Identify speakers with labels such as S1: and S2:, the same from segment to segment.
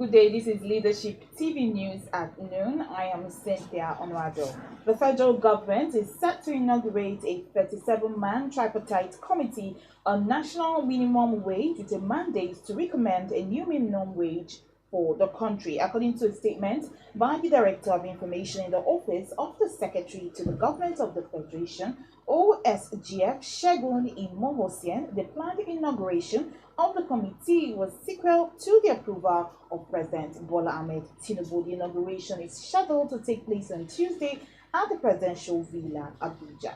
S1: Good day, this is Leadership TV News at noon. I am Cynthia Onwado. The federal government is set to inaugurate a 37-man tripartite committee on national minimum wage with a mandate to recommend a new minimum wage for the country, according to a statement by the Director of Information in the Office of the Secretary to the Government of the Federation, OSGF Shegun Imohosien. The planned inauguration of the committee was sequel to the approval of President Bola Ahmed Tinubu. The inauguration is scheduled to take place on Tuesday at the Presidential Villa, Abuja.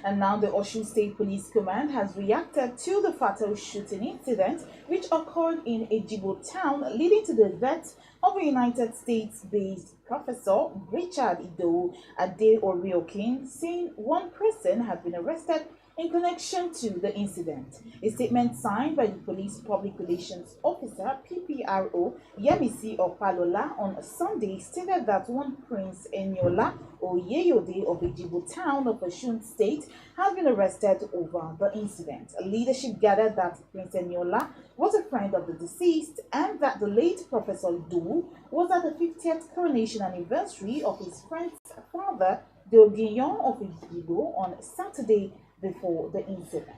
S1: And now the Osun State Police Command has reacted to the fatal shooting incident which occurred in Ejigbo town, leading to the death of a United States-based Professor Richard Ido Ade-Oriokin, saying one person had been arrested in connection to the incident. A statement signed by the Police Public Relations Officer PPRO Yemisi Opalola on Sunday stated that one Prince Eniola Oyeyode of Ejigbo town of Osun State has been arrested over the incident. Leadership gathered that Prince Eniola was a friend of the deceased and that the late Professor Ido was at the 50th coronation anniversary of his friend's father, the Ogiyon of Ejigbo, on Saturday before the incident.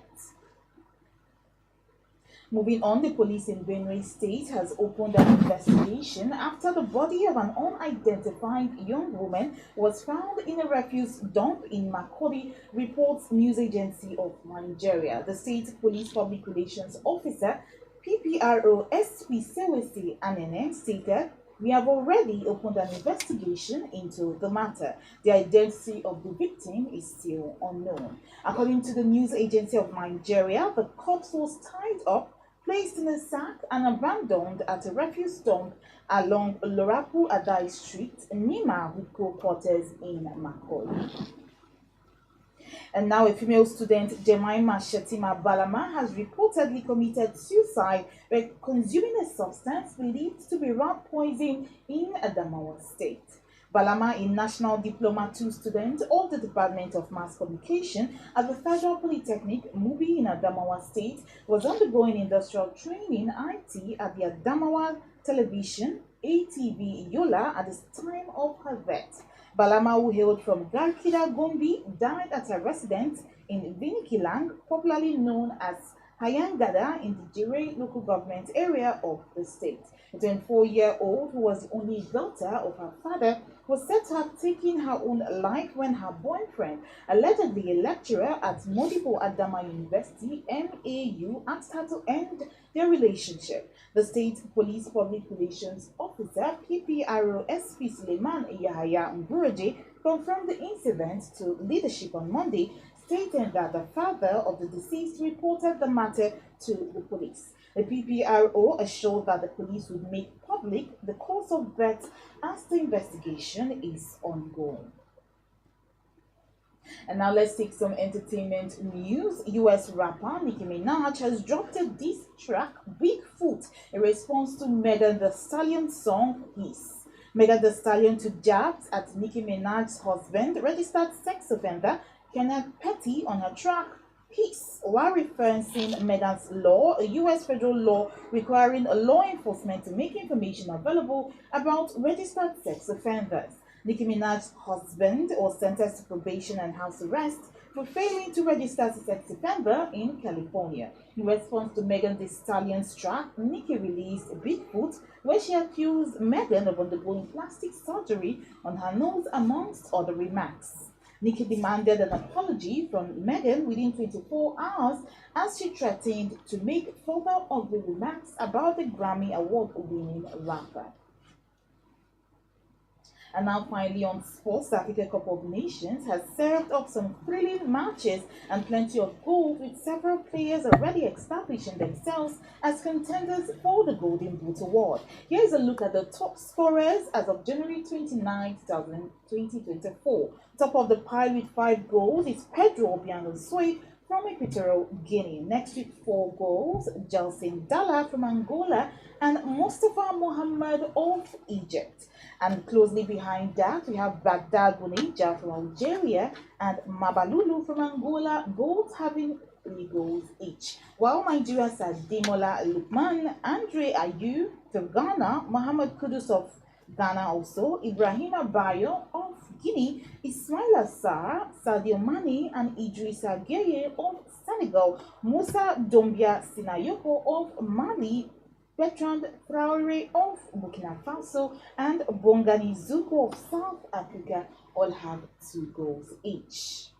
S1: Moving on, the police in Benue State has opened an investigation after the body of an unidentified young woman was found in a refuse dump in Makurdi, reports News Agency of Nigeria. The state police public relations officer, PPRO SP Sewesi Anene, stated, "We have already opened an investigation into the matter. The identity of the victim is still unknown." According to the News Agency of Nigeria, the corpse was tied up, placed in a sack, and abandoned at a refuse dump along Lorapu Adai Street, Nima Huko quarters in Makurdi. And now a female student, Jemima Shetima Balama, has reportedly committed suicide by consuming a substance believed to be rat poison in Adamawa State. Balama, a National Diploma 2 student of the Department of Mass Communication at the Federal Polytechnic, Mubi in Adamawa State, was undergoing industrial training IT at the Adamawa Television ATV Yola at the time of her death. Balama, who hailed from Garkida Gombe, died at her residence in Vinikilang, popularly known as Hayangada, in the Jere local government area of the state. The 24-year-old, who was the only daughter of her father, was said to have taken her own life when her boyfriend, allegedly a lecturer at Modibo Adama University, MAU, asked her to end their relationship. The state police public relations officer, PPRO SP Suleiman Yahaya Mburoje, confirmed the incident to leadership on Monday, stating that the father of the deceased reported the matter to the police. The PPRO assured that the police would make public the cause of death as the investigation is ongoing. And now let's take some entertainment news. US rapper Nicki Minaj has dropped a diss track, Bigfoot, in response to Megan Thee Stallion's song, Peace. Megan Thee Stallion took jabs at Nicki Minaj's husband, registered sex offender Kenneth Petty, on her track, Peace, while referencing Megan's law, a U.S. federal law requiring law enforcement to make information available about registered sex offenders. Nicki Minaj's husband was sentenced to probation and house arrest for failing to register as a sex offender in California. In response to Megan Thee Stallion's track, Nicki released Bigfoot, where she accused Megan of undergoing plastic surgery on her nose, amongst other remarks. Nicki demanded an apology from Megan within 24 hours as she threatened to make further ugly remarks about the Grammy Award-winning rapper. And now finally on sports, the Africa Cup of Nations has served up some thrilling matches and plenty of goals, with several players already establishing themselves as contenders for the Golden Boot Award. Here is a look at the top scorers as of January 29, 2024. Top of the pile with 5 goals is Pedro Obiang from Equatorial Guinea. Next with 4 goals, Jelsin Dalla from Angola and Mustafa Mohammed of Egypt. And closely behind that, we have Baghdad Bounedjah from Algeria and Mabalulu from Angola, both having 3 goals each. While Nigeria's Demola Lukman, Andre Ayew of Ghana, Mohamed Kudus of Ghana also, Ibrahima Bayo of Guinea, Ismaila Sarr, Sadio Mane, and Idrissa Gueye of Senegal, Musa Dombia Sinayoko of Mali, Bertrand Traore of Burkina Faso, and Bongani Zuko of South Africa all have 2 goals each.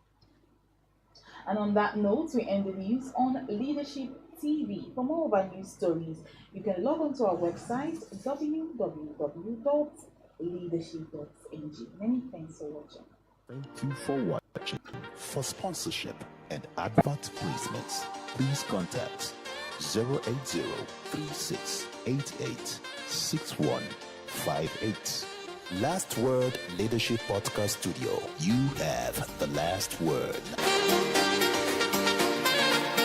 S1: And on that note, we end the news on Leadership TV. For more of our news stories, you can log on to our website www.leadership.ng. Many thanks for watching.
S2: Thank you for watching. For sponsorship and advert placements, please contact 080-3688-6158. Last Word Leadership Podcast Studio. You have the last word.